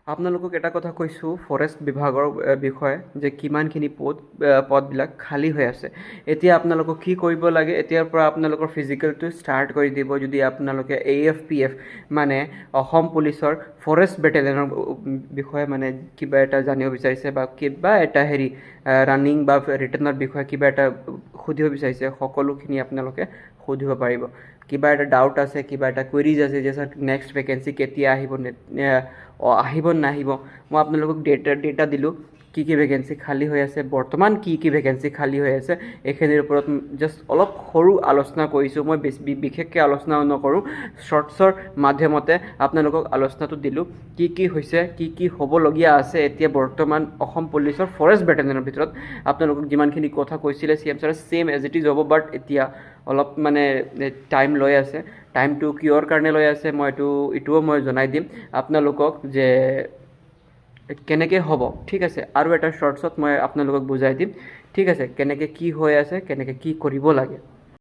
আপোনালোকক এটা কথা কৈছোঁ ফৰেষ্ট বিভাগৰ বিষয়ে যে কিমানখিনি পদবিলাক খালী হৈ আছে। এতিয়া আপোনালোকক কি কৰিব লাগে, এতিয়াৰ পৰা আপোনালোকৰ ফিজিকেলটো ষ্টাৰ্ট কৰি দিব। যদি আপোনালোকে AFPF মানে অসম পুলিচৰ ফৰেষ্ট বেটেলিয়নৰ বিষয়ে মানে কিবা এটা জানিব বিচাৰিছে বা কিবা এটা ৰানিং বা ৰিটাৰ্ণৰ বিষয়ে কিবা এটা সুধিব বিচাৰিছে, সকলোখিনি আপোনালোকে সুধিব পাৰিব। কিবা এটা ডাউট আছে, কিবা এটা কুৱেৰিজ আছে যে ছাৰ নেক্সট ভেকেঞ্চি কেতিয়া আহিব, আহিব নাহিব, মই আপোনালোকক ডেটা দিলোঁ কি ভেকেঞ্চি খালী হৈ আছে, বৰ্তমান কি ভেকেঞ্চি খালী হৈ আছে, এইখিনিৰ ওপৰত জাষ্ট অলপ সৰু আলোচনা কৰিছোঁ। মই বিশেষকৈ আলোচনা নকৰোঁ, শ্বৰ্টছৰ মাধ্যমতে আপোনালোকক আলোচনাটো দিলোঁ কি হৈছে, কি হ'বলগীয়া আছে। এতিয়া বৰ্তমান অসম পুলিচৰ ফৰেষ্ট বেটেলিয়নৰ ভিতৰত আপোনালোকক যিমানখিনি কথা কৈছিলে CM ছাৰে ছেইম এজ ইট ইজ হ'ব, বাট এতিয়া অলপ মানে টাইম লৈ আছে। টাইমটো কিহৰ কাৰণে লৈ আছে মই এইটোও মই জনাই দিম আপোনালোকক যে কেনেকৈ হ'ব, ঠিক আছে। আৰু এটা শ্বৰ্টছত মই আপোনালোকক বুজাই দিম, ঠিক আছে, কেনেকৈ কি হৈ আছে, কেনেকৈ কি কৰিব লাগে।